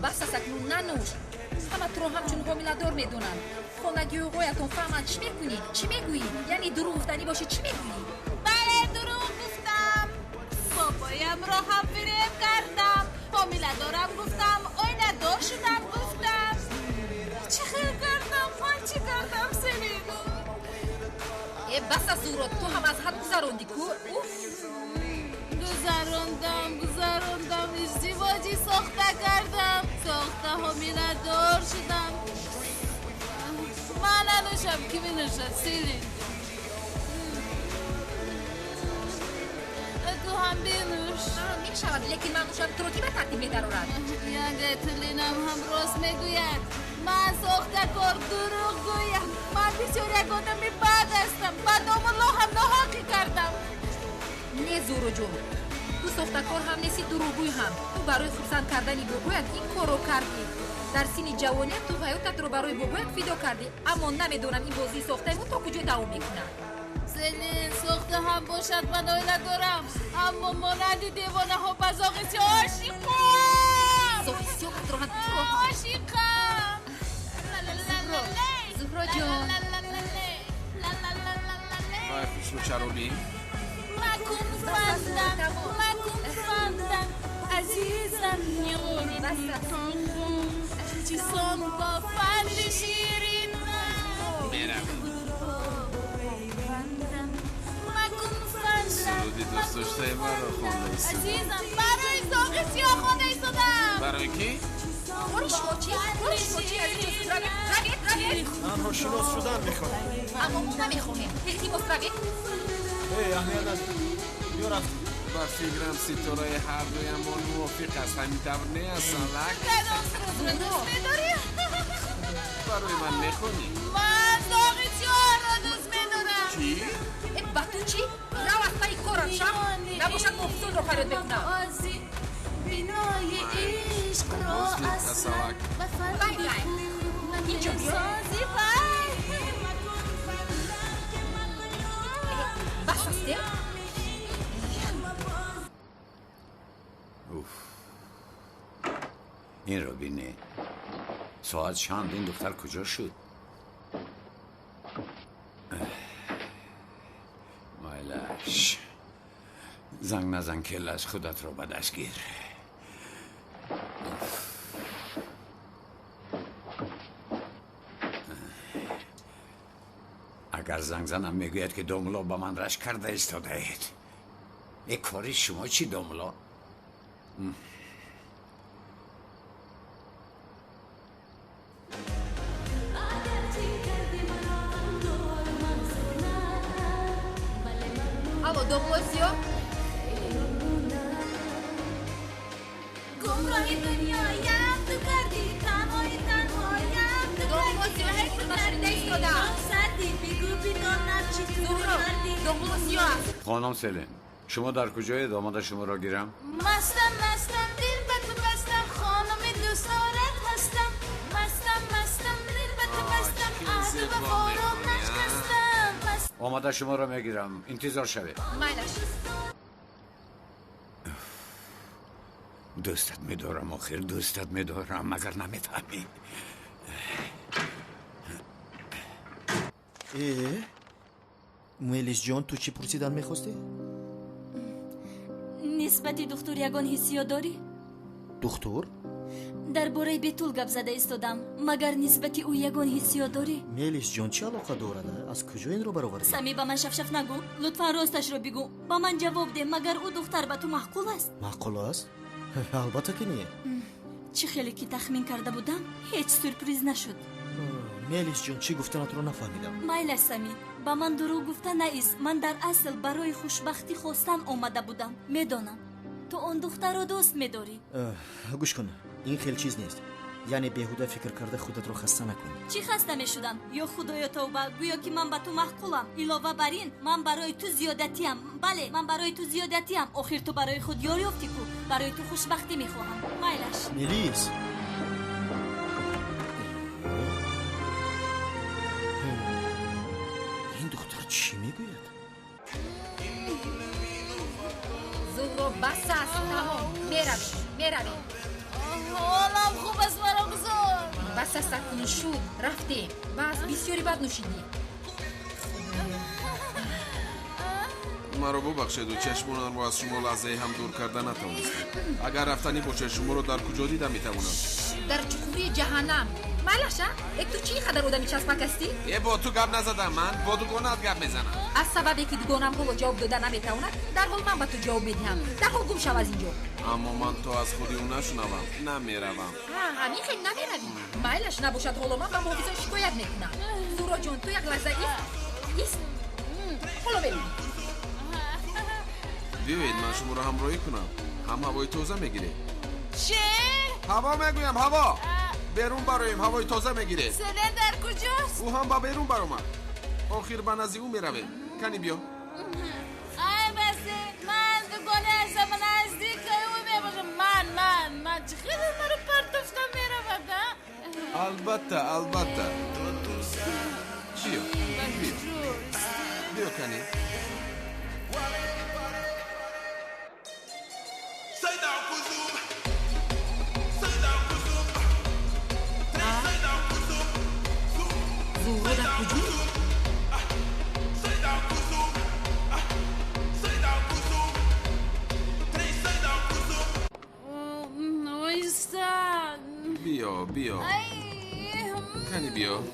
بساسک نانوش همه تو رو همچون حامله‌دار میدونن خونگی و رویتون فهمن چی میکنی؟ چی میگویی؟ یعنی دروغ گفتنی باشه چی میگویی؟ بله دروغ گفتم بابایم را هم فریب کردم حامله‌دارم گفتم آینه‌دار شدم گفتم چی خیر کردم من چی کردم سلیم بس از زورت تو هم از حد گذروندی کو؟ گذروندم ازدواجی ساخته کردم ساخته حامله‌دار شدم من ننوشم کی می نوشد سیلین تو هم بینوش می شود لیکن من نوشم تو رو کی به ترتیب می درارد یعنی تلینم هم راست میگوید من ساخته کار دروغ گویم من بسیار یک آدمی بد هستم بدام الله هم ناحقی کردم نه زورو جون تو ساختکار هم نیستی دروغگوی هم تو برای خرسند کردنی بابایت این کارو کردی در سین جوانیت تو حیاتت رو برای بابایت فدا کردی اما نمیدونم این بازی ساختمون تا کجا دوام میکنه سلین ساخته هم باشد من آیله دارم اما مانند دیوانه ها بزاقسی عاشقم زاقسیات رو هم عاشقم زهرا جان راه خوش رو چرولی مکن فندم عزیزم نیرونی چیزم با فند شیرین میرم مکن فندم سرودی دوست داشته ما رو خونده ایستادم عزیزم برای زاغ سیاه خونده ایستادم برای کی؟ برش موچی روید تنها شناس شدن میخواد اما ما نمیخواهیم التماس روید اهمیت نداره بیا رفت با فکرم ستاره هر دویمان موافق است همین طور نه اصلا کدام سرود دوست میداری؟ برای من نخونی من زاغ سیاه را دوست میدارم چی؟ با تو چی؟ رو از پای کارم شم نباشد مفصول رو خرید بکنم بینای عشق را اصلا بای اینجا بیا سازی بای بس هسته این رو بینه ساعت چند این دختر کجا شد مایلش زنگ نزن که از خودت رو به دست گیر اگر زنگ زنم میگوید که دوملا با من رشک کرده ایستاده اید ای کاری شما چی دوملا؟ الو دوملاسیو گمراهی دنیایم تو کردی تنهایم تو دوملاسیو هیچ رو نشنیده ایستادم سردی بگو بدانم چی تو زهرا کردی دوملاسیو هست خانم سلین شما در کجای داماد شما را گیرم؟ مستم دل به تو بستم خانم دوستارت هستم مستم دل به تو بستم عهد و وفا را نشکستم آماده شما را میگیرم انتظار شوید مایلش دوستت میدارم آخر دوستت میدارم مگر نمیفهمی مویلیس جان تو چی پرسیدن میخواستی؟ نسبتی دختر یگان حسیات داری؟ دختر؟ درباره بیتول گپ زده ایستادم مگر نسبتی او یگان حسیات داری؟ میلیس جان چه علاقه دارد؟ از کجا این رو برآوردی؟ سمی با من شف نگو لطفا راستش رو بگو با من جواب ده مگر او دختر به تو معقول است؟ معقول است؟ البته که نیه چی خیلی که تخمین کرده بودم هیچ سورپریز نشد میلیس جان چی گفتنت رو نفهمیدم مایل سمی با من دروغ گفته نیست من در اصل برای خوشبختی خواستن آمده بودم میدانم تو اون دختر رو دوست میداری گوش کن این خیلی چیز نیست یعنی بیهوده فکر کرده خودت رو خسته نکن چی خسته میشدم یا خدایا توبه گویا که من به تو محکولم علاوه بر این من برای تو زیادتیم بله من برای تو زیادتیم آخر تو برای خود یاری افتی کو برای تو خوشبختی میخواهم مایلش میلیس این دختر چی میگوید؟ خب بس است تمام میرویم حالم خوب است مرا بزار. بس است اکنون شد رفتیم بس بسیاری بد نوشیدیم مرا ببخشید و چشمانم رو از شما لحظه هم دور کردن نتوانستم. اگر رفتنی با چشم رو در کجا دیدم میتوانم؟ در چکوری جهنم مالاشا تو چی خدر آدمی چسبک هستی؟ با تو گپ نزدم من با دوگانت گپ میزنم. از سببی که دوگانم رو جواب دادن نمیتواند در حال من به تو جواب میدهم در حال گم شو از اینجا. اما من تو از خودی اون نشنوم نمیروم. همین خیلی نمیروی مایلش نباشد حالا من به محافظان شکایت میکنم. زورا جون تو یک لحظه ایست حالا ببینید بیایید من شما رو همراهی کنم. هم هوای تازه میگیره. چه؟ هوا میگویم هوا. بیرون برایم هوای تازه میگیره. سلندر کجاست؟ او هم با بیرون برآمد. آخر به نزدیک او میروه. کنی بیا. ای بسه من دوگانه هستم نزدیک او میباشم من چقدر مرا پرتفتم میرم البته بیا کنی زورا در کجا؟ بیا کنی بیا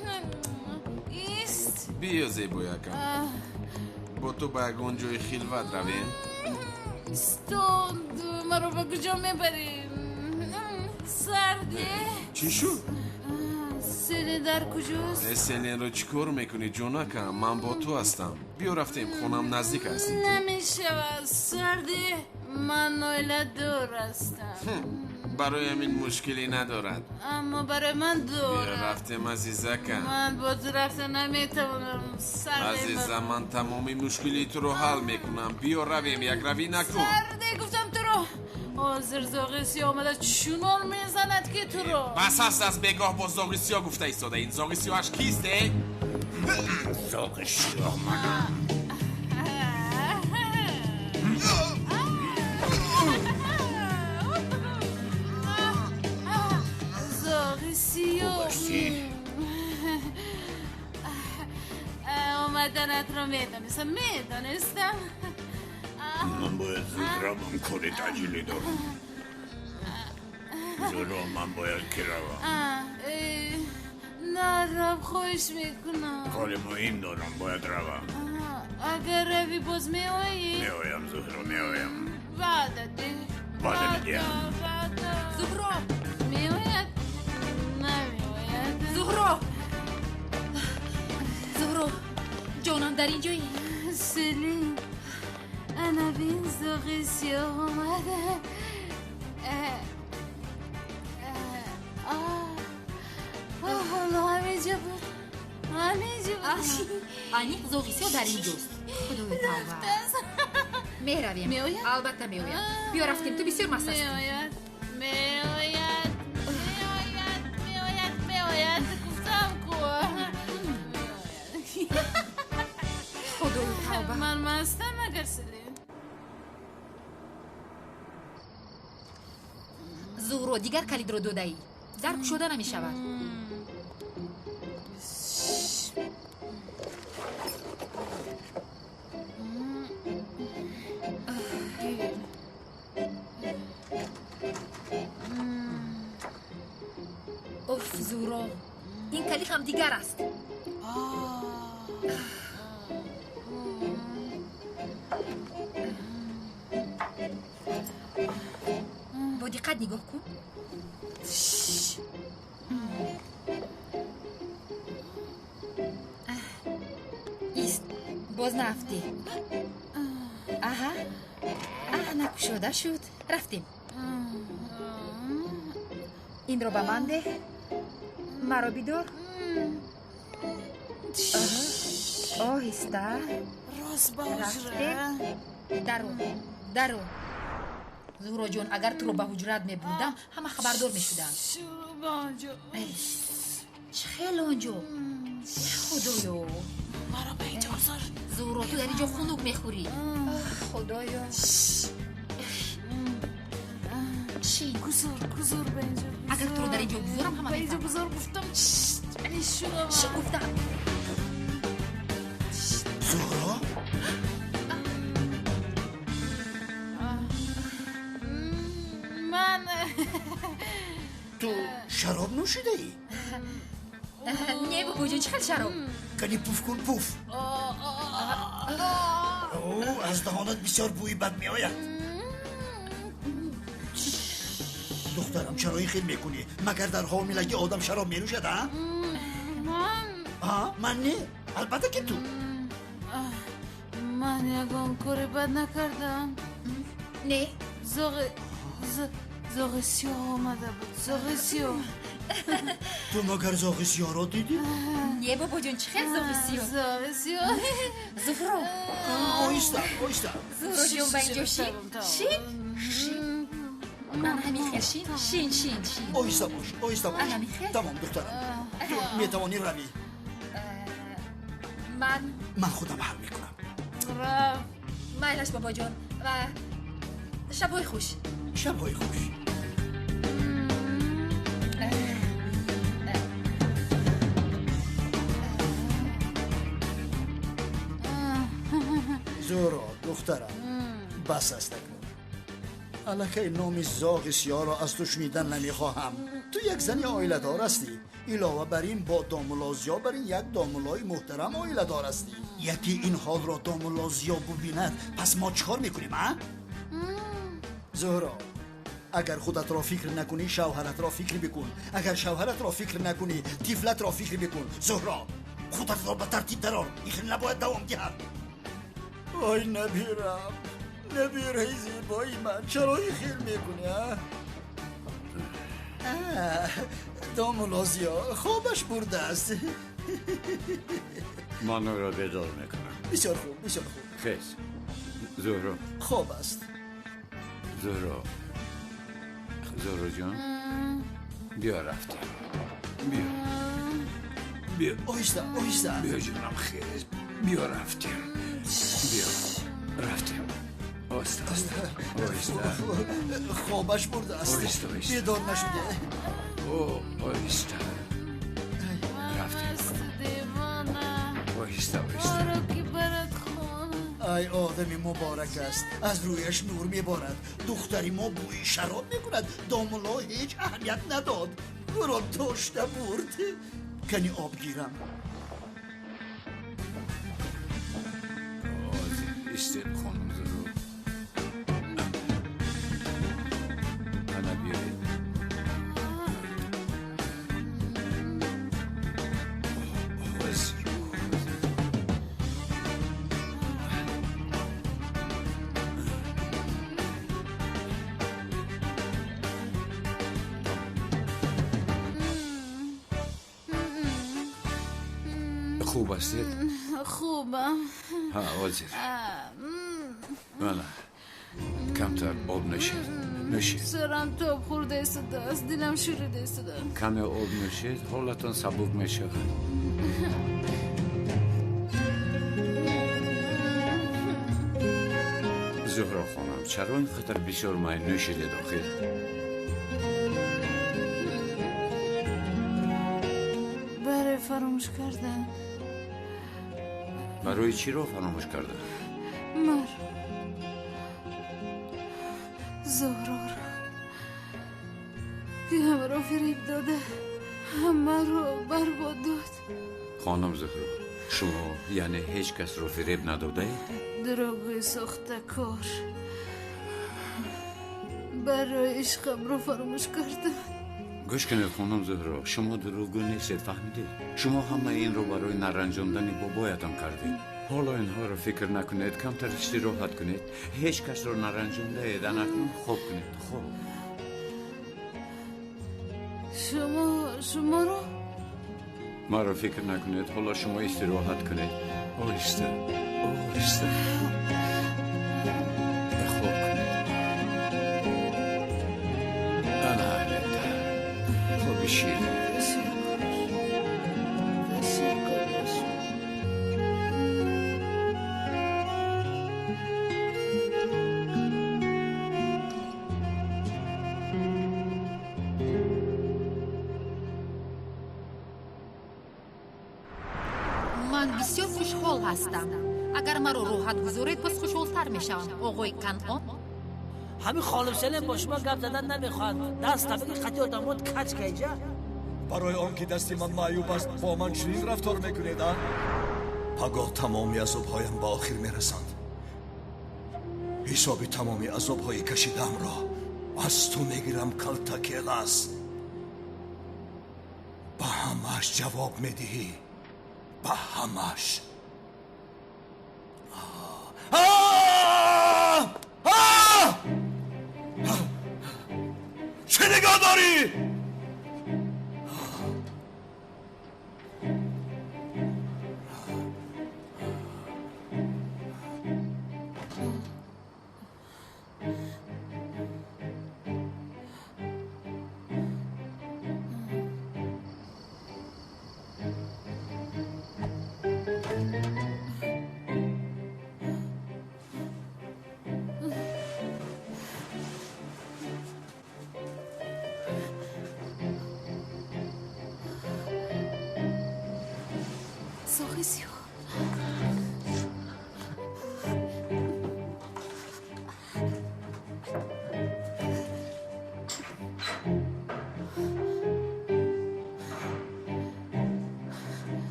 ایست بیا زیبویکم با تو به گنجوی خلوت رویم. تو مرا به کجا میبری؟ سرده چی شد؟ سلندر کجاست؟ سلین رو چیکار میکنی جونکم؟ من با تو هستم. بیا رفتیم خونم نزدیک هستیم. نمیشود سرده من نایله دور هستم برای همین مشکلی ندارد. اما برای من دور بیا رفتیم عزیزکم. من با تو رفته نمیتونم سرده عزیزم من تمامی مشکلی تو رو حل میکنم. بیا رویم یک روی نکن. سرده گفتم تو رو حاضر زاغیسی آمده چونان میزند که تو رو بس هست از بگاه با زاغیسی ها گفته ایستاده. این زاغیسی هاش کیسته؟ زاغیسی ها منم. زاغیسی آمدنت رو میدانستم من باید زود روم کاری تجیلی دارم. زورا من باید که روم. نه رب خوش میکنم کاری مهم دارم باید روم. اگر روی باز میایی میایم زهرا میایم. وعده ده وعده میدیم. زهرا میاید نمیاید زهرا جانم در اینجایی سلیم انا بین زاغیسی آمده حالا همینجا بود آنی زاغیسی ها در اینجاست خدای توبه میرویم میآید؟ البته میآید بیا رفتیم تو بسیار مست هستی میآید گفتم کو خدای توبه من مستم اگر سلیم زهرا دیگر کلید رو داده‌ای درک شده نمی شود اوف زهرا این کلید هم دیگر است با دقت نگاه کن ایست باز نرفتی نکشاده شد رفتیم این رو به من ده مرا بیدار آهسته راست رفتیم درو زهرا جون اگر تو رو به حجرت می بردم همه خبردار می شدم چه خیلی آنجا خدایا مرا به اینجا گذار زهرا تو در اینجا خونوک می خوری خدایا چی؟ گذار به اینجا اگر تو رو در اینجا بذارم همه به اینجا میفهم. گذار گفتم ولی شما چی گفتم؟ زهرا من تو شراب نوشیده ای؟ نه بابا جون چقدر شراب؟ کنی پوف کن پوف. او از دهانت بسیار بوی بد می آید. دخترم چرا این خیل میکنی؟ مگر در حاملگی آدم شراب می نوشد ها؟ من نه البته که تو. من یکم کاری بد نکردم. نه زاغ سیاه آمده بود. زاغ سیاه. تو مگر زاغ سیاه را دیدی؟ نه بابا جون چقدر زاغ سیاه؟ زاغ سیاه. زهرا آیسته زهرا جون با اینجا شین؟ من همین خیل شین آیسته باش انا می‌خواد؟ تمام دخترم تو میتوانی روی. من خودم حل میکنم. مایلش بابا جون و شبهای خوش. شبهای خوش. زهرا دخترم بس است نکن. الکه نام زاغ سیاه را از تو شنیدن نمیخواهم. تو یک زنی آیله دار هستی. علاوه بر این با دامولازیا بر این یک دامولای محترم آیله دار هستی. یکی این حال را دامولازیا ببیند پس ما چکار میکنیم ها؟ زهرا اگر خودت را فکر نکنی شوهرت را فکر بکن. اگر شوهرت را فکر نکنی طفلت را فکر بکن. زهرا خودت را به ترتیب درار. این خیلی نباید دوام دهد. آی نبیرم نبیر ای زیبایی من چرا این خیل میکنی ها؟ دامولازیا خوابش برده است. من او را بیدار میکنم. بسیار خوب خیز زهرا خواب است. زهرا جان بیا رفتیم بیا آیسته بیا جانم خیز بیا رفتیم آسته خوابش برده است. آیسته. بیدار نشده. او آیسته رفتیم آیسته برو که برات خون. ای آدمی مبارک است. از رویش نور میبارد. دختری ما بوی شراب میکند. دامولا هیچ اهمیت نداد. را داشته برد. کنی آب گیرم. استیل خانم زهرا انا بیایید خوب هستید؟ خوبم. ها وزیر نه کمتر آب نوشید سرم تاب خورده ایستاده است. دلم شوریده ایستاده. کمی آب نوشید حالتون سبک میشه. زهرا خانم چرا اینقدر بسیار مای نوشیده داخل؟ برای فراموش کردن. برای چی رو فراموش کردن؟ زهرا را که همه را فریب داده. همه را برباد داد. خانم زهرا شما یعنی هیچ کس رو فریب نداده اید؟ دروغی ساخته کار. برای عشقم را فراموش کردم. گوش کنید خانم زهرا شما دروغگو نیستید فهمیدید؟ شما همه این رو برای نرنجاندن بابایتان کردید. حالا اینها رو فکر نکنید کمتر استراحت کنید. هیچ کس رو نرنجانده اید اکنون خوب کنید. خوب شما رو ما رو فکر نکنید. حالا شما استراحت کنید. آهسته خوب کنید. انا علیده خوب شیرین. هستم. اگر مرا راحت گذارید پس خوشحال‌تر میشم. آقای کنعان همین خانم سلم با شما گپ زدن نمیخواد. دست طبقی خطی آدمات کچ کیجا. برای آنکه دستی من معیوب است با من چنین رفتار میکنید پگاه تمامی عذابهایم به آخر میرسند. حساب تمامی عذابهای کشیدم را از تو میگیرم کلتکیلاس. به همش جواب میدهی. به همش. چه نگاه داری؟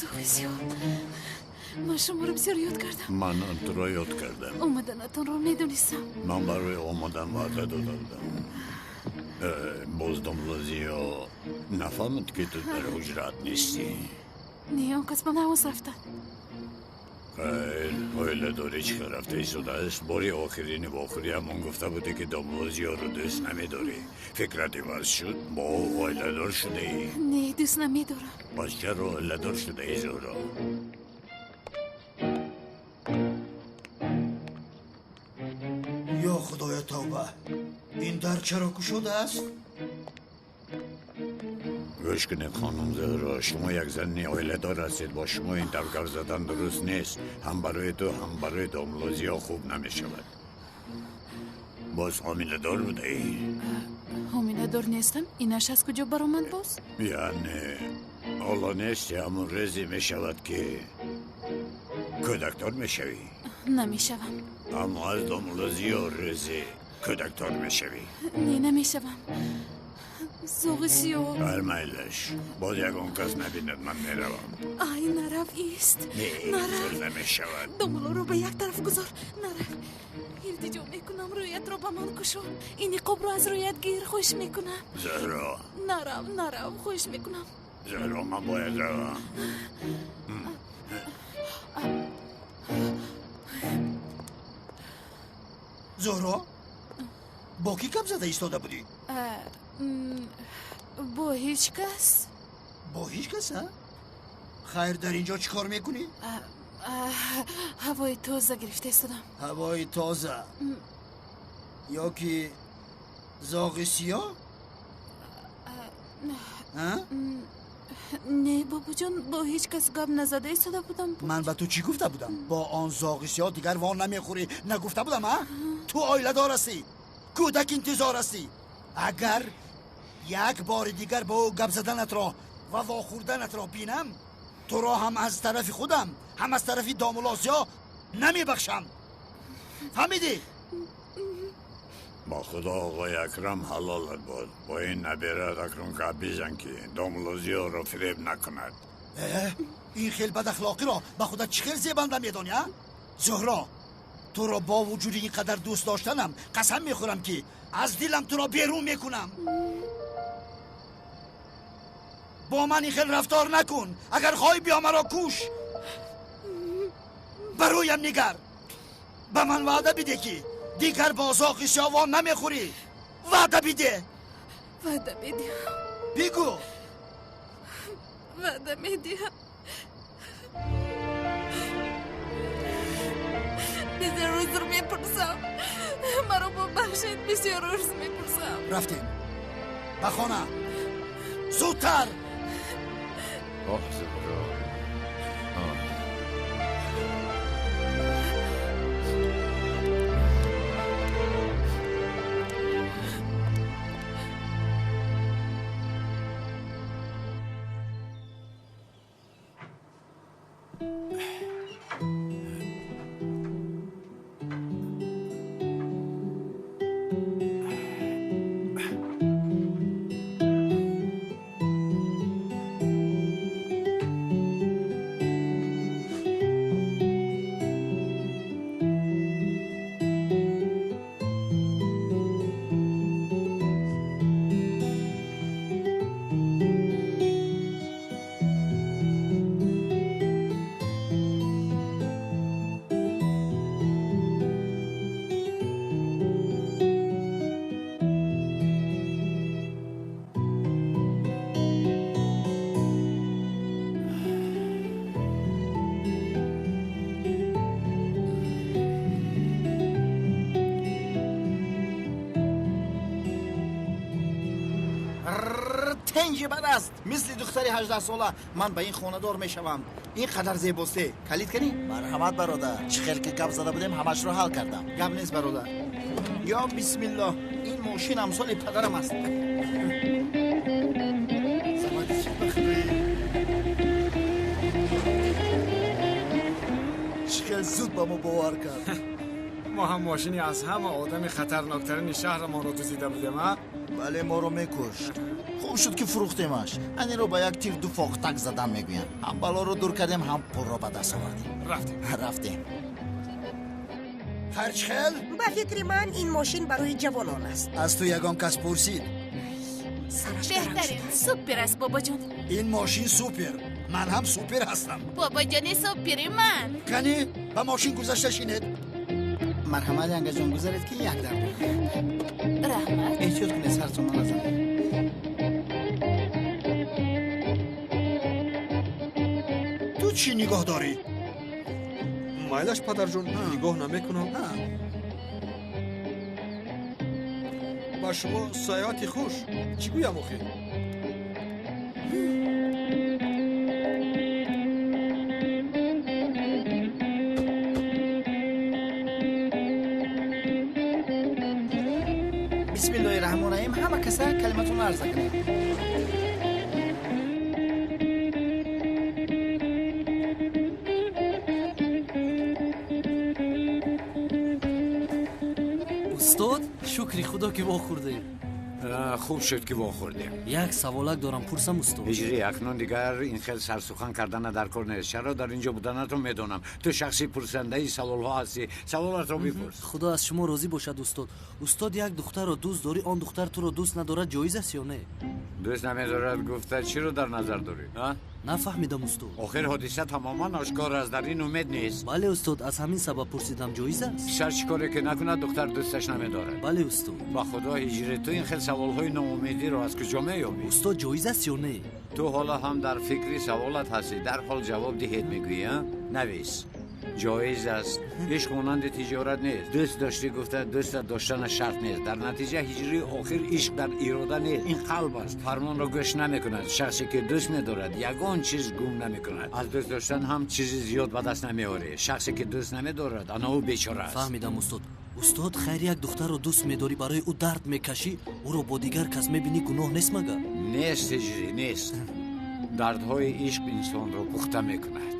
زاغسیو من شما رو بسیار یاد کردم. من تو را یاد کردم. اومدنتون رو میدونستم. من برای آمدن وعده دادم. باز دملازیا نفهمد که تو در حجرات نیستی. نه اون کس من حواس رفتن. خیل اویله داری چی که رفته ایستاده است. باری آخرین و آخری همون گفته بوده که دملازیا رو دوست نمیداری. فکرت عوض شد با اویله دار شده ای. نه دوست نمیدارم. پس چرا اویله دار شده ای زورا؟ یا خدای توبه، این در چرا گشوده است؟ گوش کنید خانم زهرا، شما یک زنی اویله دار هستید. با شما این طور زدن درست نیست. هم برای تو هم برای داملازیا خوب نمی شود. باز حامله دار بوده ای؟ حامله دار نیستم. اینش از کجا برآمد باز؟ یعنی حالا نیستی همون رزی می شود که کودکدار می شوی؟ نمی شوم. اما از داملازیا رزی کودکدار می شوی؟ نه نمی شوم. زاغسیو هر میلش باز یکون کس نبیند من می روم. آی نرو ایست. نه اینطور نمی شود. دنبالا رو به یک طرف گذار. نرو. التجا میکنم رویت رو به من کشون. این نقاب رو از رویت گیر. خوش میکنم. زهرا نرو خوش میکنم. زهرا من باید روم. زهرا با کی گپ زده ایستاده بودی؟ با هیچ کس. با هیچ کس ها؟ خیر در اینجا چی کار میکنی؟ هوای تازه گرفته ایستادم. هوای تازه یا که زاغسیا؟ ها؟ نه بابا جان با هیچ کس گپ نزده ایستاده بودم. من به تو چی گفته بودم؟ با آن زاغسیا دیگر وان نمیخوری نگفته بودم ها؟ تو آیله دار هستی، کودک انتظار هستی. اگر یک بار دیگر با او گپ زدنت را و واخوردنت را بینم، تو را هم از طرف خودم هم از طرف داملازیا نمی بخشم. فهمیدی؟ با خدا آقای اکرم حلالت بود. با این نبیرت اکرم که بیزن که داملازیا را فریب نکند. این خیل بد اخلاقی را به خودت چه خیل زیبنده میدانی ها؟ زهرا تو را با وجود اینقدر دوست داشتنم قسم میخورم که از دلم تو را بیرون میکنم. با من این خیل رفتار نکن. اگر خواهی بیا مرا کوش. برویم نگر. به من وعده بده که دیگر با زاغسیا وان نمیخوری. وعده بده. وعده میدیم. بگو. وعده میدیم. عذر میپرسم مرا ببخشید بسیار عذر میپرسم رفتیم به خانه زودتر آه زهرا تنجی بد است مثل دختری 18 ساله من به این خانه دار میشوم این قدر زیباسته کلید کنی مرحمت برادر چه خیر که گپ زده بودیم همش رو حل کردم گپ نیست برادر یا بسم الله این ماشین امثال پدرم است چقدر زود با ما باور کرد ما هم ماشینی از همه آدم خطرناکترین شهرمان رو دزدیده بودیم ها؟ بله ما رو میکشت خوب شد که فروختیمش این رو با یک تیر دو فاختک زدن میگوین هم بلا رو دور کردیم هم پر رو به دست آوردیم رفتیم خرچخل به فکر من این ماشین برای جوانان است از تو یگان کس پرسید بهترین سوپر است بابا جان این ماشین سوپر من هم سوپر هستم بابا جان سوپر من کنی به ماشین گذشته شینید مرحمت ینگه جان گذارید که یک در رحمت احتیاط کنید سرتون نزنید تو چی نگاه داری؟ مایلش پدر جون نگاه نمیکنم با شما سیاحتی خوش چی گویم آخه بسم الله الرحمن الرحیم همه کسا کلمتون عرض کنید استاد شکری خدا که واخوردیم خوب شد که واخوردیم یک سوالک دارم پرسم استاد هجری اکنون دیگر این خیلی سرسخن کردن در کار نیست چرا در اینجا بودنت رو میدونم تو شخصی پرسنده ای سوال ها هستی سوالات رو بپرس خدا از شما راضی باشد استاد یک دختر رو دوست داری آن دختر تو رو دوست ندارد جایز است یا نه دوست نمیدارد گفته چی رو در نظر داری نفهمیدم استاد آخر حادثه تماما آشکار است در این امید نیست بله استاد از همین سبب پرسیدم جایز است سر چی کاری که نکنه دختر دوستش نمیدارد بله استاد با خدا هجری تو این خیلی سوال های ناامیدی رو از کجا میابی استاد جایز است یا نه تو حالا هم در فکری سوالات هستی در حال جواب دهید میگویی نویس جایز است عشق مانند تجارت نیست دوست داشتی گفته دوست داشتن شرط نیست در نتیجه هجری آخر عشق در اراده نیست این قلب است فرمان را گوش نمیکند شخصی که دوست میدارد یگان چیز گم نمیکند از دوست داشتن هم چیزی زیاد به دست نمیاره شخصی که دوست نمیدارد انا او بیچاره است فهمیدم استاد خیر یک دختر رو دوست میداری برای او درد میکشی او رو با دیگر کس میبینی گناه نیست مگر نیست هجری نیست دردهای عشق انسان رو پخته میکند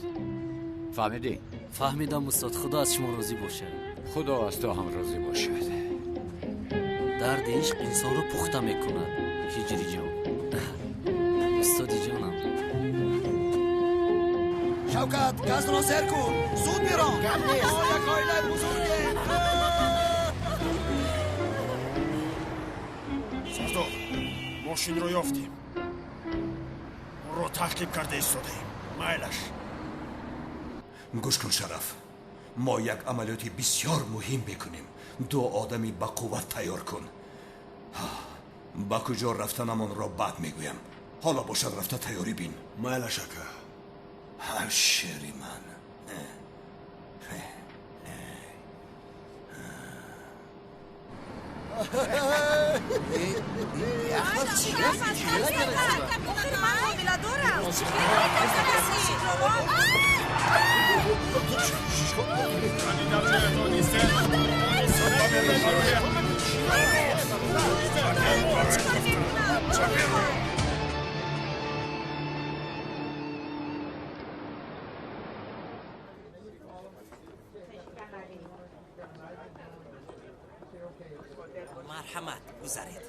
فهمیدی فهمیدم استاد خدا از شما راضی باشه خدا از تو هم راضی باشد درد عشق انسان رو پخته میکند هجری جان استادی جانم شوکت گاز را سر کن زود میرم گپ نیست یک آیله بزرگه سردار ماشین رو یافتیم اون رو تحقیب کرده ایستادیم مایلش گوش کن شرف ما یک عملیاتی بسیار مهم بکنیم دو آدمی با قوت تیار کن با کجا رفتنمان را بعد میگویم حالا باشد رفته تیاری بین مایل شکه شیری من من حامله دارم مرحمت گذارید.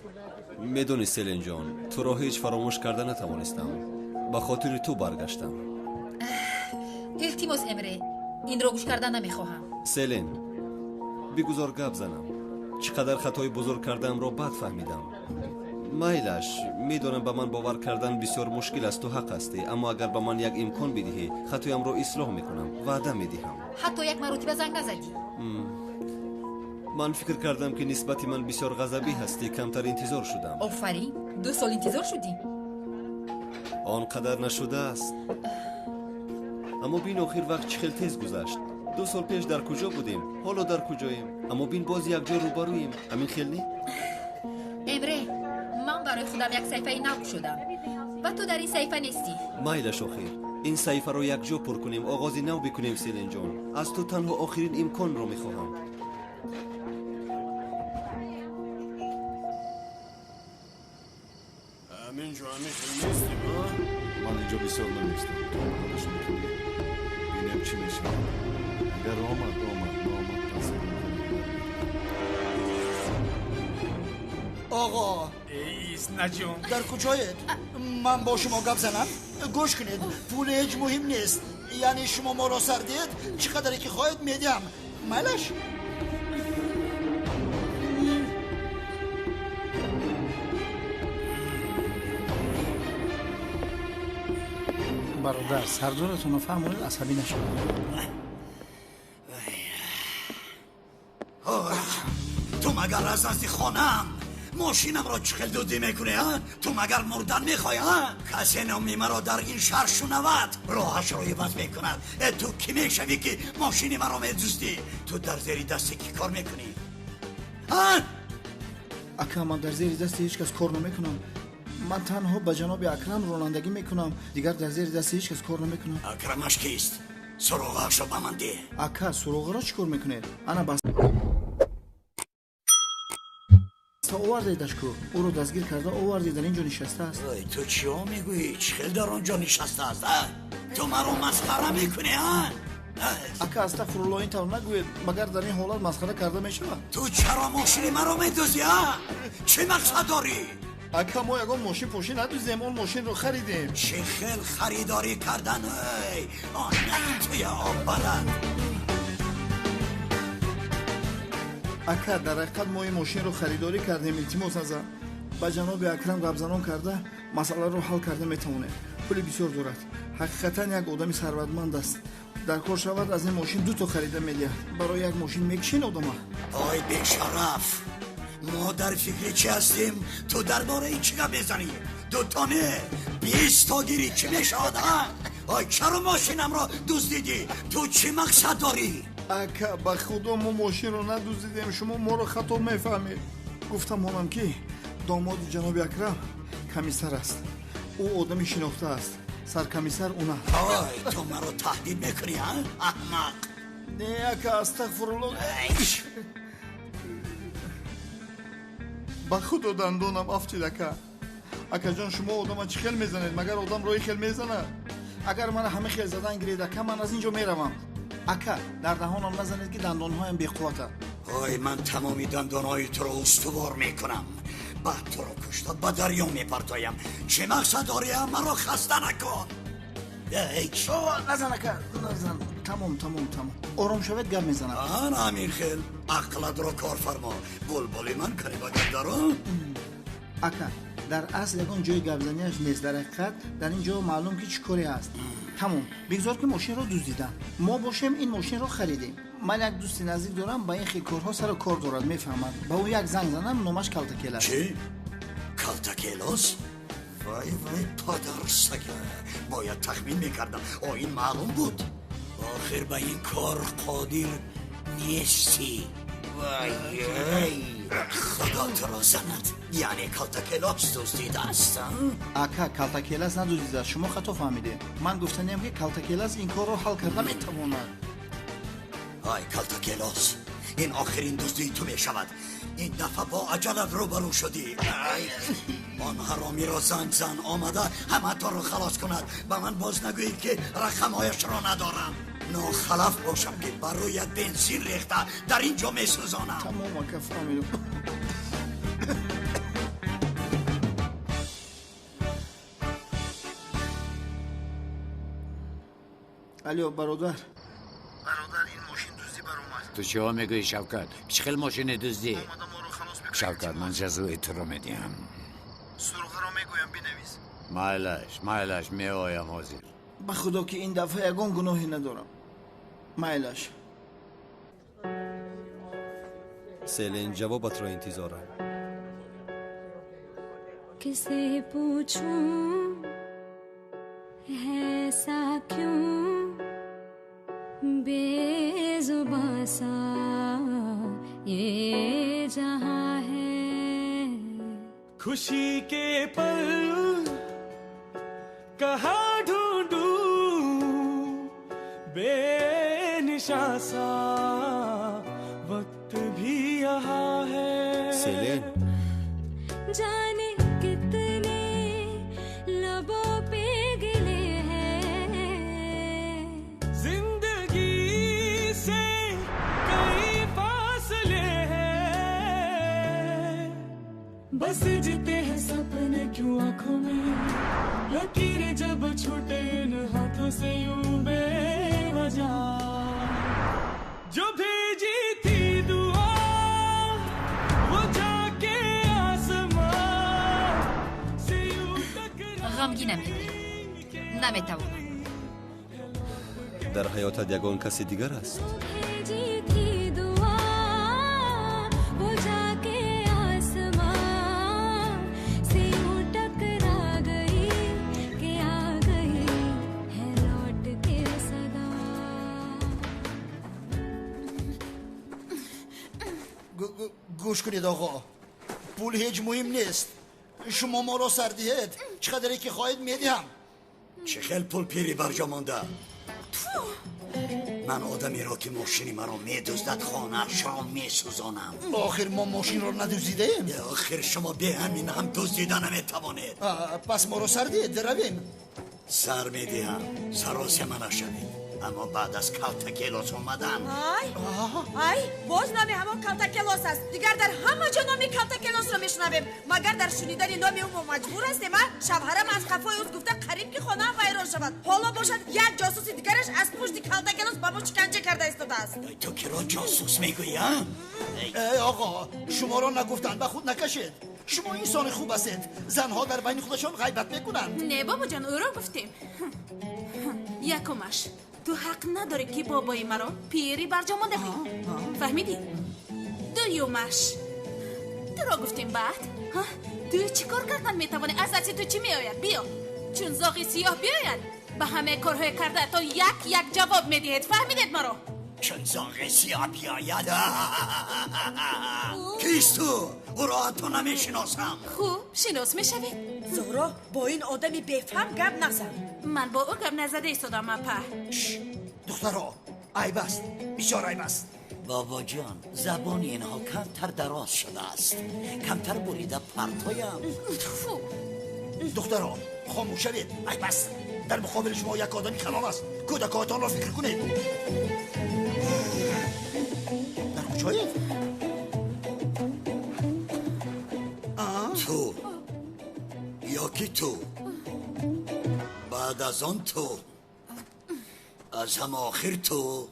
میدونی سلین جان، تو رو هیچ فراموش کرده نتوانستم. به خاطر تو برگشتم. التیماس امره این رو گوش کردن نمیخواهم. سلین بگذار گپ زنم. چقدر خطای بزرگ کردم رو بد فهمیدم. مایلش میدونم به من باور کردن بسیار مشکل است، تو حق هستی، اما اگر به من یک امکان بدهی خطایم رو اصلاح میکنم، وعده میدهم. حتی یک مرتبه زنگ نزدی. من فکر کردم که نسبت من بسیار غضبی هستی، کمتر انتظار شدم. آفرین 2 سال انتظار شدی. آنقدر نشده است. اما بین آخر وقت چه خیلی تیز گذشت. 2 سال پیش در کجا بودیم، حالا در کجاییم؟ اما بین باز یک جا روبرویم. همین خیلی امره من برای خودم یک صحیفه نو شدم و تو در این صحیفه نیستی. مایلش آخر این صحیفه رو یک جا پر کنیم، آغازی نو بکنیم. سیلین جان، از تو تنها آخرین امکان رو میخواهم. اینجا خیلی نیستیم ها؟ من اینجا بسیار نمیستم. تو آمدش میکنی بینیم چی میشه. اگر آمد پس آقا ایست نجوم در کجایید؟ من با شما گپ زنم؟ گوش کنید، پول هیچ مهم نیست. یعنی شما ما را سردید، چقدری که خواهید میدیم. مالش برادر سردارتون رو فهمونید عصبی نشد. تو مگر از نزدی خانم ماشینم را چخل دودی میکنه ها؟ تو مگر مردن میخوای ها؟ کسی نامی مرا در این شهر شنود راهش رو عوض میکند. تو کی میشوی که ماشین مرا میدزدی؟ تو در زیر دستی کی کار میکنی؟ ها؟ اکا من در زیر دستی هیچ کس کار نمیکنم. من تنها به جناب اکرم رانندگی میکنم، دیگر در زیر دستی هیچ کس کار نمیکنم. اکرمش کیست؟ سراغش رو به من ده. اکا سراغ را چیکار میکنید؟ انا بس اووردیدش کو، او رو دستگیر کرده اووردی در اینجا نشسته است. تو چیا میگویی؟ چخیل در آنجا نشسته است؟ تو مرا مسخره میکنی ها؟ اکا استغفرالله این طور نگوید، مگر در این حالت مسخره کرده میشود؟ تو چرا ماشین مرا میدوزی ها؟ چه مقصد داری؟ اکا ما یکم ماشین پوشی ندوزیم، اون ماشین رو خریدیم. چه خیل خریداری کردن آن توی آب بلد. اکا در حقیقت ما این ماشین رو خریداری کردیم. التماس ازم با جناب اکرم گپزنان کرده مسئله رو حل کرده میتونه. پول بسیار دارد. حقیقتا یک آدمی ثروتمند است. در کار شود از این ماشین 2 تا خریده میده. برای یک ماشین میکشین آدم. آی بیشرف، ما در فکر چی هستیم؟ تو درباره این چی گپ میزنی؟ 2 تا نه 20 تا گیری چی میشود ها؟ آی چرا ماشینم را دزدیدی؟ تو چی مقصد داری؟ اکا با خدا ما ماشین رو ندوزیدیم، شما ما رو خطا میفهمید. گفتم هانم که داماد جناب اکرم کمیسر است، او آدمی شناخته است. سرکمیسر اونه. آی تو مرا تهدید میکنی ها؟ احمق. نه اکا استغفرالله. با خدا دندونم افتید اکا. اکا جان شما آدم چی خیل میزنید؟ مگر آدم روی خیل میزنه؟ اگر من همه خیل زدن گرید اکا من از اینجا میروم. اکا در دهانم نزنید که دندانهایم بیقوته. آی من تمامی دندانهای تو رو استوار میکنم، بعد تو رو کشته به دریا میپرتایم. چه مقصد داری؟ مرا خسته نکن. نزن اکا نزن. تمام آرام شود گپ میزنم. آن امیر خیل عقلت رو کار فرما. بلبلی من کنی بگم دارم. اکا در اصل یکان جای گپزنیش نیست، در حقیقت در اینجا معلوم که چی کاری هست. تمام بگذار که ماشین رو دزدیدن، ما باشیم این ماشین رو خریدیم. من یک دوستی نزدیک دارم با این خیکارها سر کار دارد، میفهمد. با او یک زنگ زنم، نامش کالتاکیل است. چی؟ کالتاکیلاس؟ وای پدر سگه، باید تخمین میکردم. این معلوم بود. آخر به این کار قادر نیستی. خدا تو را زند. یعنی کالتاکلاس دزدیده هستن؟ اکا کالتاکلاس ندزدیده، شما خطا فهمیده. من گفتنیم که کالتاکلاس این کار رو حل کرده نمیتواند. آی کالتاکلاس، این آخرین دزدی تو می شود. این دفعه با عجلت روبرو شدی. آن حرامی را زن آمده همه تو رو خلاص کند. به من باز نگویی که رقمهایش را ندارم. ناخلف باشم که برایت بنزین ریخته در اینجا می سوزانم. تمام اکا فهمیدم. الو برادر این ماشین دزدی بر اومد. تو چه ها میگوی شوکت؟ چخیل ماشین دزدی؟ شوکت من جزوی تو رو میدیم. سرخه را میگویم بنویس. مایلش میآیم حاضر. به خدا که این دفعه یگان گناهی ندارم. مایلش. سیلین جوابت را انتظارم. किसे पूछूं ऐसा क्यों बेजुबां सा ये जहां है खुशी के पल कहाँ ढूंढूं बेनिशा सा वक्त भी यहाँ है سیلین जाने कितने लबों पे गिले हैं जिंदगी से कई फासले हैं बस जीते हैं सपने क्यों आंखों में लकीरें जब छूटे इन हाथों से यूं बेवजह जो भेजी थी दुआ वो जाके आसमां से यूं غمگی نمیتوانم. در حیاتت یگان کسی دیگر است. भेजी थी दुआ वो जाके आसमां से यूं टकरा गई कि आ गई है लौट के सदा گوش کنید آقا، پول هیچ مهم نیست. شما ما را سردید چقدری که خواهید میدیم. چه خیل پول پیری برجا مانده. من آدمی را که ماشینی مرا میدزدد خانه‌اش را میسوزانم. آخر ما ماشین را ندزدیدیم. آخر شما به همین هم دزدیده نمیتوانید. پس ما را سردید رویم. سر میدیم سراسی من شدید. اما بعد از کالتاکلاس اومدن ای باز نام همون کالتاکلاس است. دیگر در همه جا نام کالتاکلاس رو میشنویم. مگر در شنیدن نام او مجبور هستیم؟ شوهرم از خفای او گفته قریب که خانه ویران شود. حالا باشد یک جاسوس دیگرش از پشت کالتاکلاس با ما شکنجه کرده ایستاده است. تو که را جاسوس میگویی ها؟ ای آقا، شما را نگفتن به خود نکشید. شما انسان خوب هستید. زنها در بین خودشان غیبت میکنند. نه بابا جان، او را گفتیم. یکمش تو حق نداری که بابای مرا پیری برجا مانده فهمیدی؟ دویومش تو را گفتیم بعد تو چی کار کردن میتوانی؟ از دستی تو چی میآید؟ بیا چون زاغی سیاه بیاید به همه کارهای کرده تا یک جواب میدهید. فهمیدید مرا؟ چون زاغی سیاه بیاید کیست تو؟ او را تو نمیشناسم. خوب شناس میشوید؟ زهرا با این آدمی بفهم گپ نزن. من با او گپ نزده ایستادم اپا. دخترها عیب است، بسیار عیب است. بابا جان زبان اینها کمتر دراز شده است. کمتر بریده پرتایم. دخترها خاموش شوید، عیب است. در مقابل شما یک آدمی کلام است. کودکانتان را فکر کنید. در کجایید؟ تو یا کی تو؟ بعد از آن تو؟ از هم آخر تو؟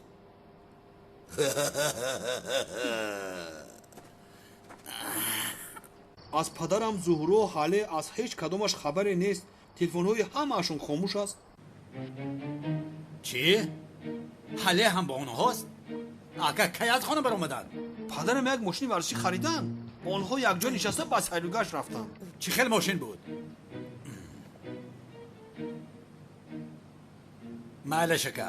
از پدرم زهرو و حاله از هیچ کدومش خبری نیست. تلفن‌های همه‌شون خاموش است. چی؟ حاله هم با اونهاست؟ اگه کی از خانه برآمدن؟ پدرم یک ماشین ورزشی خریدن. آنها یک جا نشسته با سیلوگاش رفتن. چی خیلی ماشین بود؟ معلشه که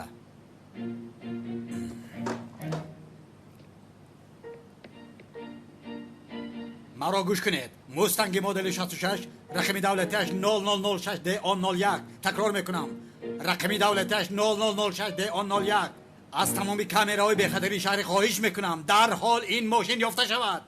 مرا گوش کنید. موستنگ مدل 66 رقم دولتش 0006 د 01. تکرار میکنم. رقم دولتش 0006 د 01. از تمامی کامراهای به خاطر شهر خواهش میکنم در حال این ماشین یافته شود.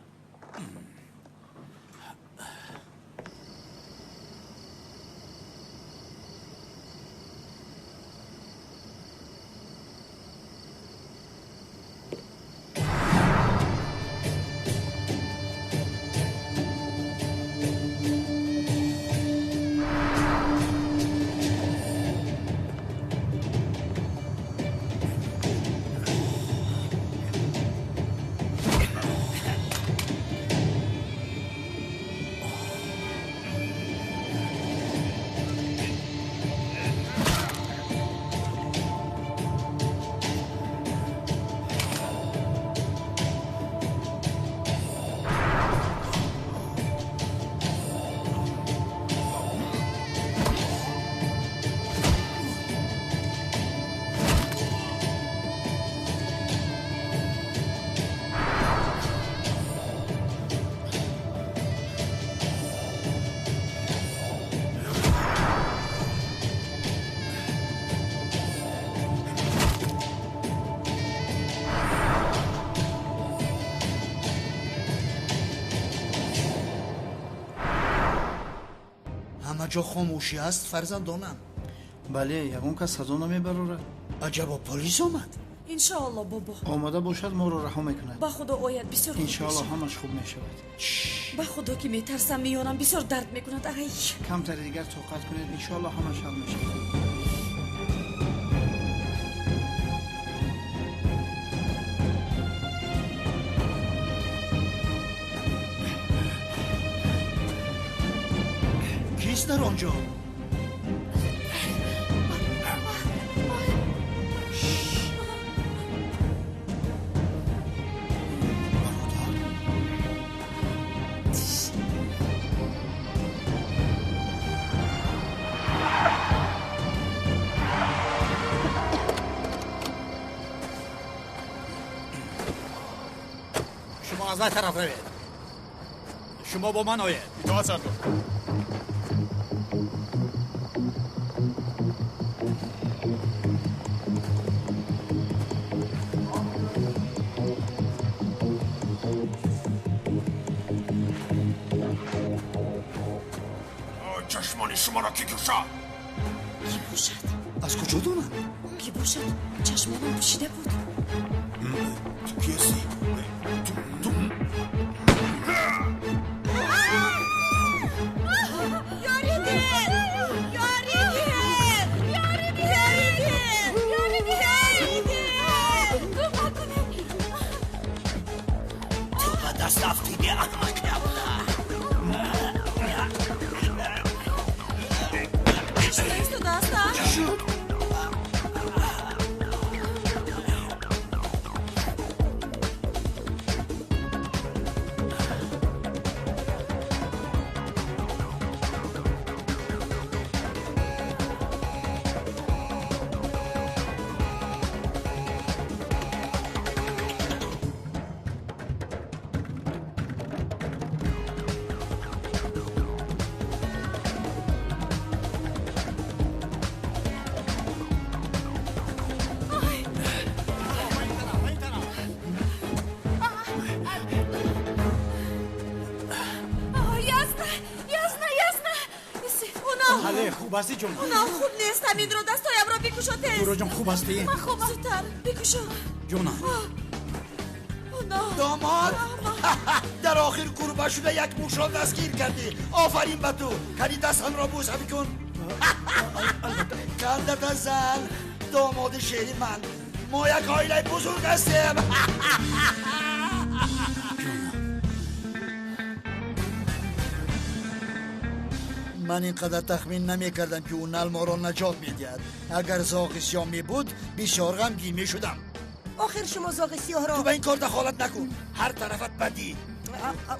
همه جا خاموشی است فرزندانم. بله یگون کس صدا نمیبره. عجبا پلیس آمد. انشاءالله بابا آماده باشد ما رو رها میکنند. با خدا آید بسیار خوب انشاءالله میشه. همش خوب میشود. با خدا که میترسم میانم بسیار درد میکند. ای کمتر دیگر طاقت کنید انشاءالله همش حل میشه. کیست در آنجا؟ شما از طرف روید. شما با من آید. اطاعت سردار. چشمان شما را کی کشد؟ کی باشد؟ از کجا دونم؟ کی باشد؟ چشمانم پوشیده بود. تو کی هستی؟ تو دست افتیده احمق خوب هستی جون؟ نه خوب نیست. همین رو دستایم را بکشو تیز. دورو جون خوب هستی؟ من خوب زودتر بکشو جونا. داماد در آخر قربه شده یک موش را دستگیر کردی. آفرین به تو. کلی دستم را بوسه بکن. کندت زن داماد شیری من. ما یک عائله بزرگ هستیم. من اینقدر تخمین نمی کردم که اون نل ما را نجات میدهد. اگر زاغ سیاه می بود بسیار غمگین می شدم. آخر شما زاغ سیاه را تو به این کار دخالت نکن. هر طرفت بدی.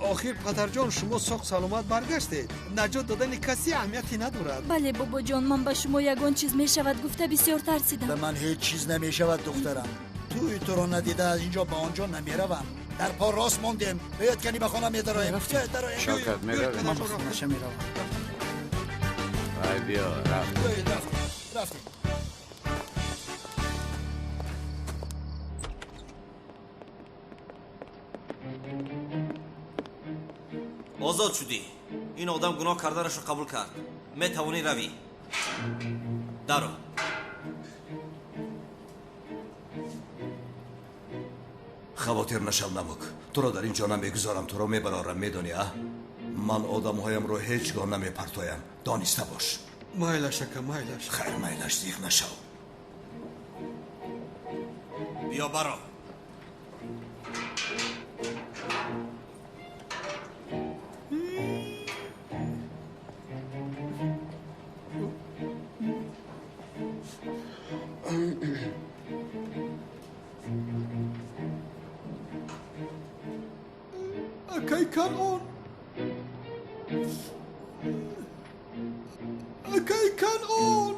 آخر پدرجان شما ساق سلامت برگشتید. نجات دادن کسی اهمیتی ندارد. بله بابا جان من به شما یگان چیز می شود گفته بسیار ترسیدم. به من هیچ چیز نمی شود دخترم. تو را ندیده از اینجا به آنجا نمی روم. در پا راست موندیم. باید کنی به خونه میدرویم. شوکت میرویم. من به خونه میروم. ای بیا رفتیم. آزاد شدی. این آدم گناه کردنش رو قبول کرد. میتوانی روی. درو. خواطر نشو نمک. تو را در اینجا نمیگذارم، تو را میبرارم، میدونی ها؟ من آدم هایم رو هیچگاه نمیپرتویم. دانسته باش. مایلش اکا مایلش. خیر مایلش زیغ نشو. بیا برا. اکای کنون اکای کنون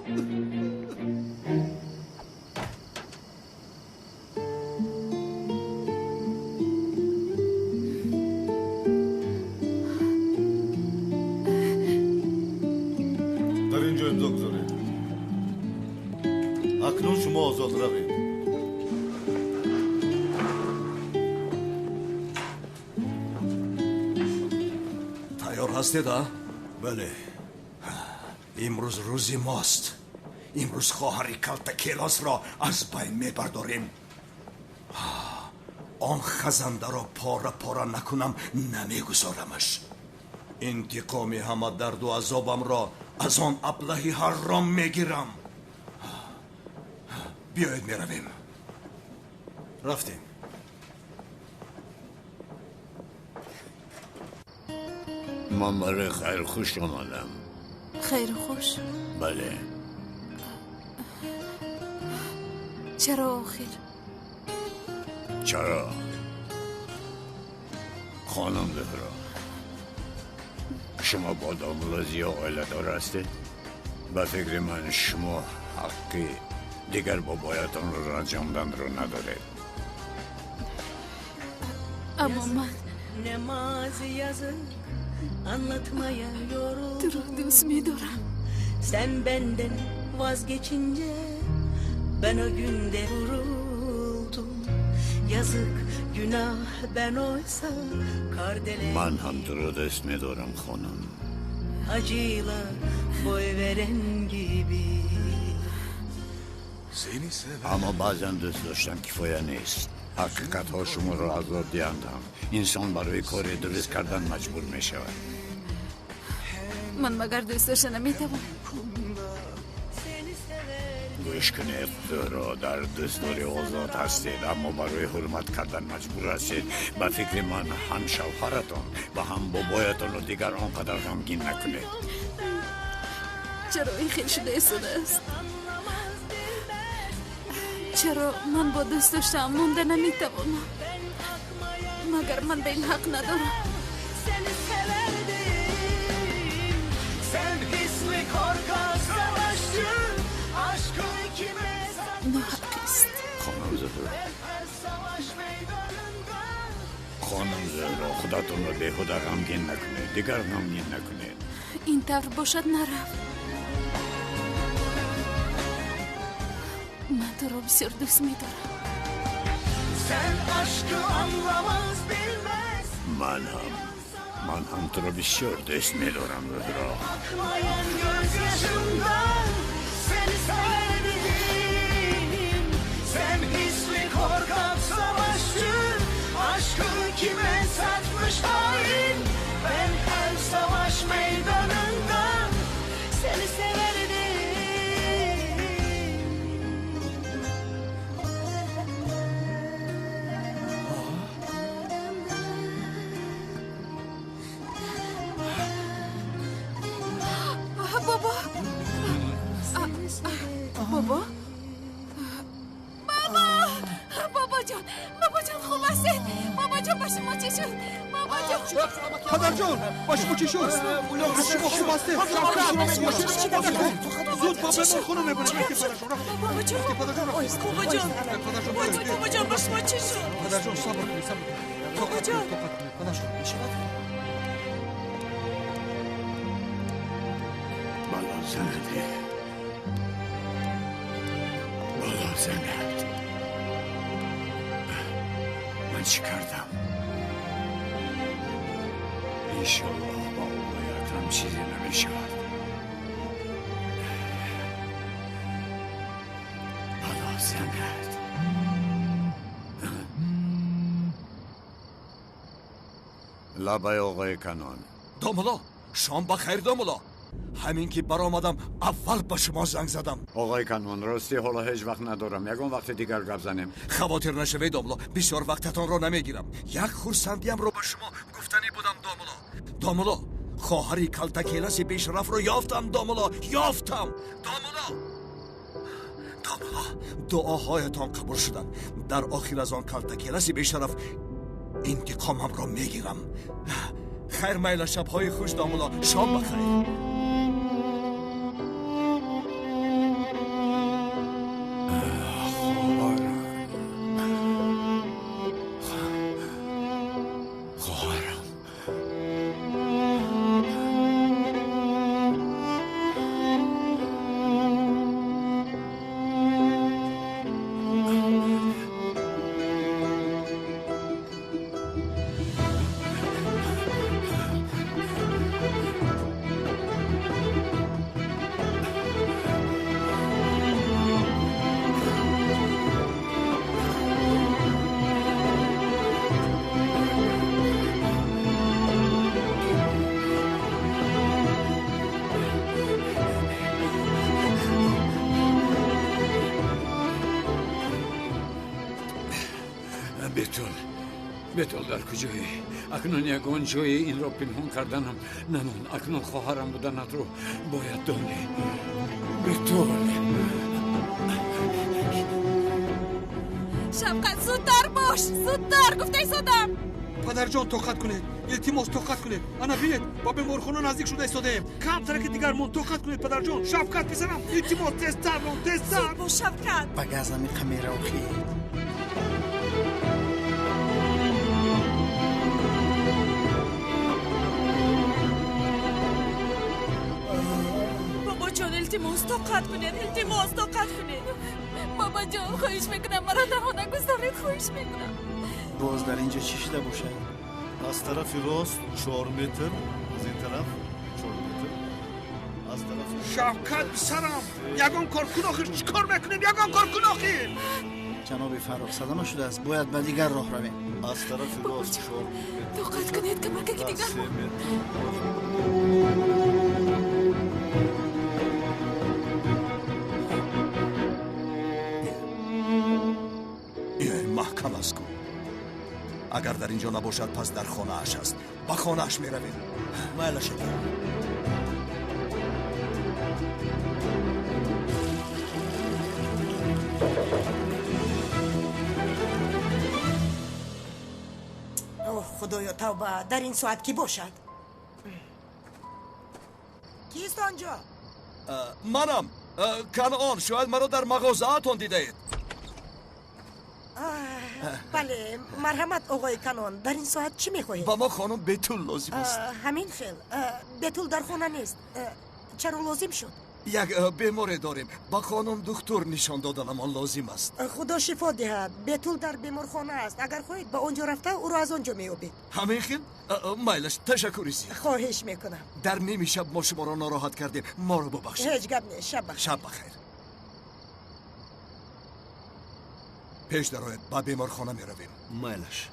در اینجا امضا گذارید. اکنون شما آزاد روید. تیار هستید ها؟ بله. امروز روزی ماست. امروز خواهر کلت کلاس را از بین میبرداریم. آن خزنده را پاره پاره نکنم نمیگذارمش. انتقام همه درد و عذابم را از آن ابله حرام میگیرم. بیایید میرویم. رفتیم. من برای خیر خوش آمدم. خیر خوش؟ بله. چرا آخر؟ چرا؟ خانم زهرا، شما با دامولازی آیله دار هستید؟ به فکر من شما حقی دیگر بابایتان رو رنجاندن رو ندارید. Ama ben Namaz yazık anlatmaya yoruldum. Duruldum Medoram. Sen benden vazgeçince ben o günde vuruldum. Yazık günah ben oysa kardele. من هم درست می‌دارم خانم. Acıyla boy veren gibi. اما بعضا دوست داشتن کفایه نیست. حقیقت ها شما را عذاب دیندم. انسان برای کار درست کردن مجبور می شود. من مگر دوست داشته نمیتوانم. گوش کنید زهرا، در دستور آزاد هستید اما برای حرمت کردن مجبور هستید. به فکر من هم شوهرتان و هم بابایتان رو دیگر آنقدر غمگین نکنید. چرا این خیلی شده است؟ چرا من با دوست داشتم مونده نمیتوانم؟ مگر من به این حق ندارم؟ Seni severdim. Sen hisli korkak savaşçı. Aşkın kime ناحقیست. خانم زهرا، خانم زهرا، خودتون رو بیهوده غمگین نکنید. دیگر غمگین نکنید. این طور باشد نرم. من تو رو بسیار دوست میدارم. Sen aşkı anlamaz bilmez. من هم تو رو بسیار دوست میدارم زهرا. Akmayan gözyaşımdan seni severdim. Sen hisli korkak savaşçı. Aşkını kime satmış hain. Ben her savaş meydanında seni severdim. بابا بابا بابا جان خوب هستید؟ بابا جان باش ما چی شد؟ بابا جان پدر جان باش ما چی شد؟ شما خوب هستید؟ زود با بمون خونه میبرم بابا جان باش ما چی شد؟ پدر جان صبر کنید باباجان بالا زنده بالا زند من چی کردم؟ انشالله با اولایتم چیزی نمیشود بالا زند لبای آقای کنان داملا شام بخیر داملا همین که برآمدم اول به شما زنگ زدم آقای کنان راستی حالا هیچ وقت ندارم یکم وقت دیگر گپ زنیم خواطر نشوید داملا بسیار وقتتان را نمیگیرم یک خورسندیم رو به شما گفتنی بودم داملا خواهری کلتکیلسی بیشرف رو یافتم داملا یافتم داملا دعاهایتان قبول شدن در آخر از آن کلتکیلسی بیشرف انتقامم را میگیرم خیر میل شبهای خوش داملا شام بخیر بتول در کجایی؟ اکنون یگان جای این را پنهان کردنم نمون اکنون خواهرم بودنت رو باید دانی بتول شفقت زودتر باش زودتر گفته ایستادم پدرجان توقت کنید التماس توقت کنید انا بینید با بیمارخانه نزدیک شده ایستادیم کم ترک دیگر من توقت کنید پدرجان شفقت پسرم التماس تستر من تستر با شفقت بگازم قمیره و خید جان التماس طاقت کنید التماس طاقت کنید بابا جان خواهش میکنم مرا تنها نگذارید خواهش میکنم باز در اینجا چی شده باشه؟ از طرف راست 4 متر از این طرف 4 متر از طرف شفقت پسرم یگان کار کن آخر چی کار میکنیم یگان کار کن آخر جناب فرخ صدمه شده است باید به دیگر راه رویم از طرف راست 4 متر طاقت کنید که مرکه دیگر محکم است کن اگر در اینجا نباشد پس در خانه اش است با خانه اش می رویم بله شکر اوه خدایا توبه در این ساعت کی باشد کیست آنجا منم کنعان شاید مرا در مغازه‌تان دیده اید بله مرحمت آقای کنان در این ساعت چی میخواهید؟ با ما خانم بتول لازم است همین خیل بتول در خانه نیست چرا لازم شد؟ یک بیمار داریم با خانم دکتر نشان دادنمان لازم است خدا شفا دهد بتول در بیمارخانه است اگر خواهید با آنجا رفته او را از آنجا میابید همین خیل میلش تشکر زیاد خواهش میکنم در نیمی شب ما شما را ناراحت کردیم ما را ببخشید هیچ گپ نیست شب بخیر شب بخیر پیش درآید با بیمارخانه می رویم میلش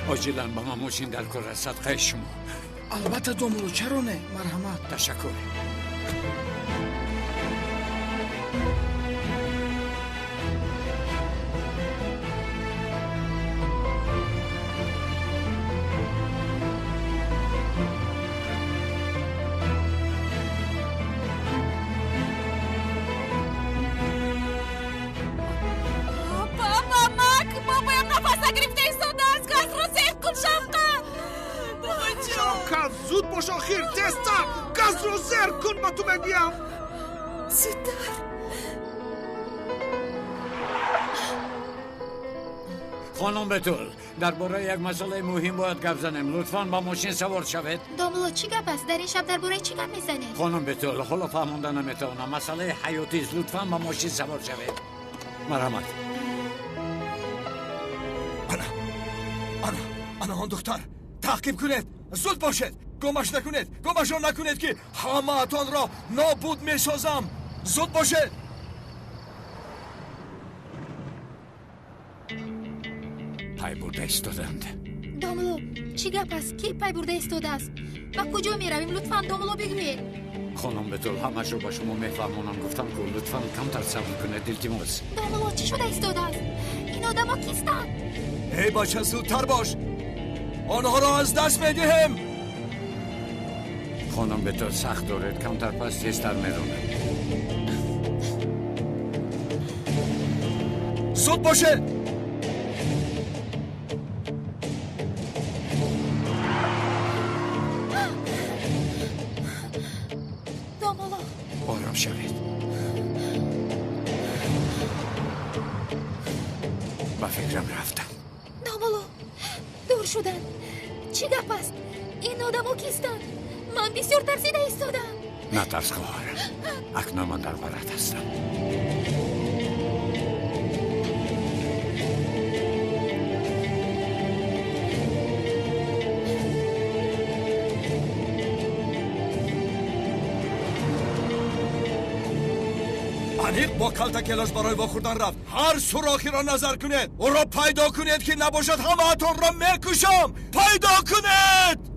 عاجلا با ما موشین در کار رسد خیلی شما البته دوملو چرا نه مرحمت تشکر باش آخر تستم گاز رو زر کن با تو بگیم زودتر خانم بتول درباره یک مسئله مهم باید گپ زنیم لطفاً با ماشین سوار شوید داملو چی گپ است در این شب درباره چی گپ میزنید خانم بتول حالا فهموندن نمیتونم مسئله حیاتی است لطفاً با ماشین سوار شوید مرحمت انا آن دختر تعقیب کنید زود باشید گمش نکنید گمش را نکنید که همه اتان را نابود میسازم زود باشید پای برده ایستادند داملو چی گپ است کی پای برده ایستاده است و کجا میرویم لطفاً داملو بگویید خانم بتول همش رو با شما میفهمونم گفتم که لطفاً کمتر صبر کنید التماس داملو چی شده ایستاده است این آدما کیستند ای بچه زودتر باش آنها را از دست میدهم خانم بتول سخت دارید کمتر پس تیزتر میرونه زود باشه داملو آرام شوید با فکرم رفتم داملو دور شدن چی گپ است این آدما کیستند من بسیار ترسیده ایستادم نترس خواهرم اکنون من در برات هستم انیق با کلتا کلاس برای واخوردن رفت هر سوراخی را نظر کنید او را پیدا کنید که نباشد همه اتون را میکشم پیدا کنید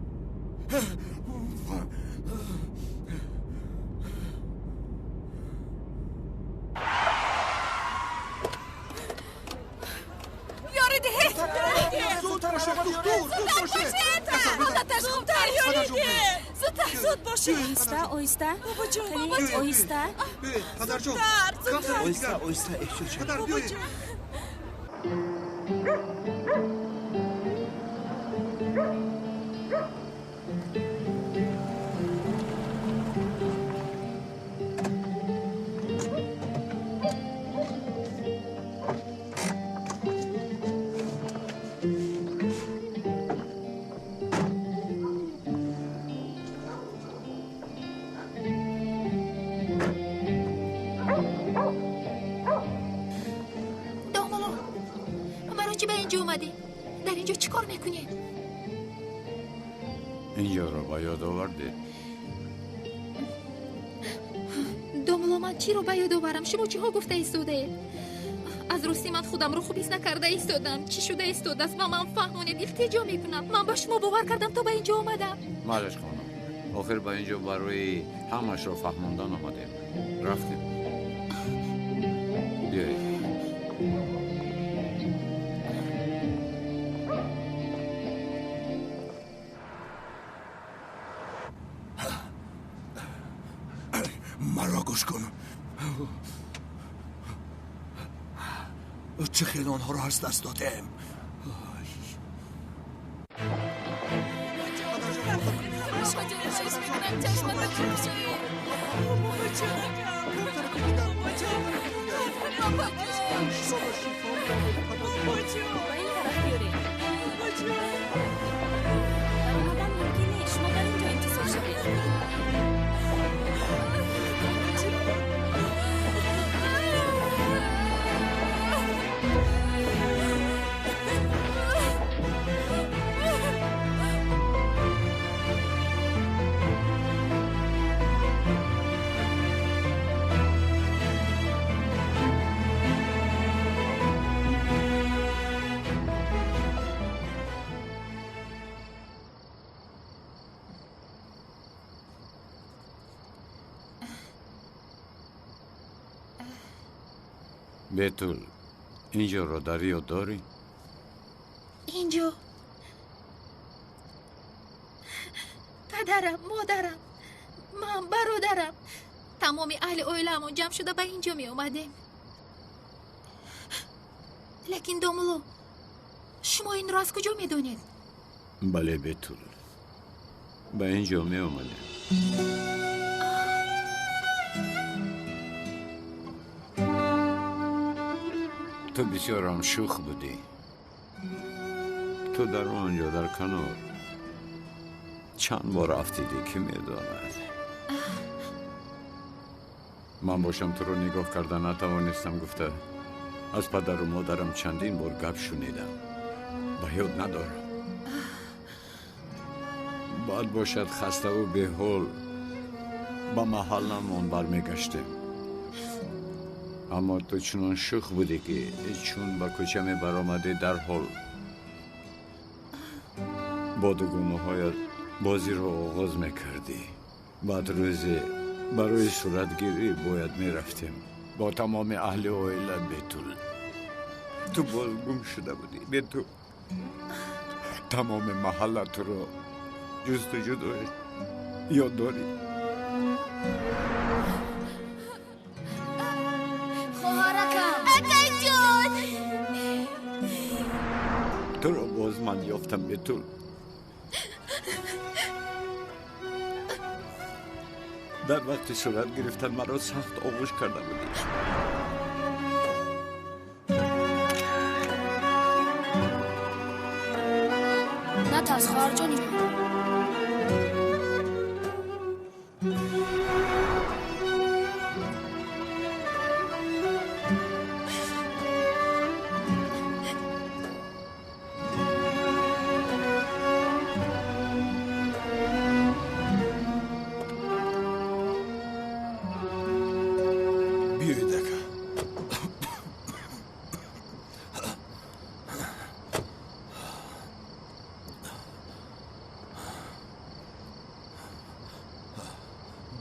زود باشه آهسته آهسته بابا جون آهسته پدر جون آیسته احساس شد پدر بیایید چی به اینجا اومدی؟ در اینجا چی کار میکنی؟ اینجا رو با یاد آورده داملو من چی رو با یاد آورم؟ شما چی ها گفته ایستاده؟ از راستی من خودم رو خوب ایست نکرده ایستادم چی شده ایستاده است و من فهمونید التجا میکنم من با شما باور کردم تا به اینجا اومدم معلش خانم آخر با اینجا برای همش رو فهموندن آمدیم رفتیم بیایید مرا گوش کن چه خیلی آنها را از دست دادم بتول اینجا رو داری و داری؟ اینجا پدرم مادرم من برادرم تمامی اهل اویلمون جمع شده به اینجا می اومدیم لیکن داملو شما این را از کجا می دونید؟ بله بتول به اینجا می اومدیم. تو بسیار هم شوخ بودی. تو در اونجا در کنار چند بار رفتیدی که میداند. من باشم تو رو نگاه کردن نتوانستم. گفته از پدر و مادرم چندین بار گپ شنیدم، به یاد ندارم. بعد باشد خسته و به حال به محلمون برمیگشتیم. اما تو چنان شوخ بودی که چون به کوچه می برآمدی در حال با دگونه هایت بازی رو آغاز میکردی. بعد روزی برای صورتگیری باید میرفتیم با تمام اهل عائله بیتول. تو باز گم شده بودی. به تو تمام محله تو رو جستجو داشت. یاد داری؟ خواهرکم اکای جون تو رو باز من یافتم بیتول. در وقت صورت گرفتن مرا سخت آغوش کرده بودی. نترس خواهر جانی.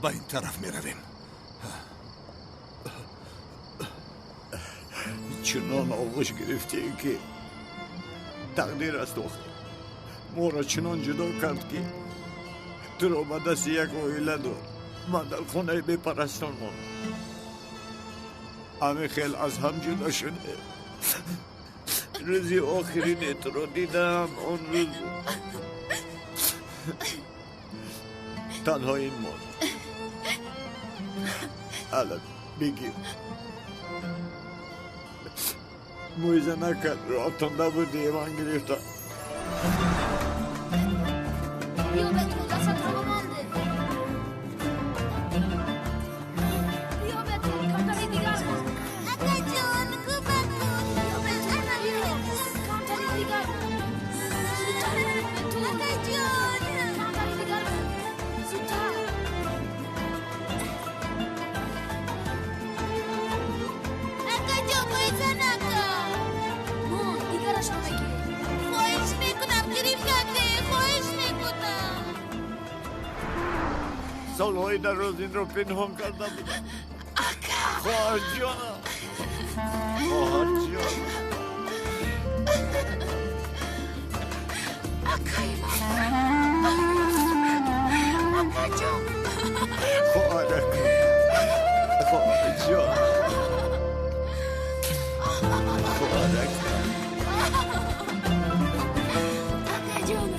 به این طرف می رویم. چنان آغوش گرفتی که تقدیر است دختر. ما را چنان جدا کرد که تو را به دست یک عائله داد. من در خانه بی پرستان ماند. همه خیل از هم جدا شده. روزی آخرین تو را دیدم آن روز تنها این ماند. الان بگیر. مویزه نکرد. رابطان نبودی من گرفتم. بیا بتون دست تو مانده. بیا بتون کمتری دیگر کن. اکای جون کمک کن. بیا بتون کمتری دیگر کن. زودتر بتون. اکای جون کمتری دیگر کن. زودتر. اکای جون مویزه نکن. مون دیگرش رو بگیر. خواهش میکنم گریب کرده. خواهش میکنم. سالهای در روز این رو پنهان کرده بودم. خواهر جانم. خواهر جانم. اکای جان. خواهر جان. اکای جان.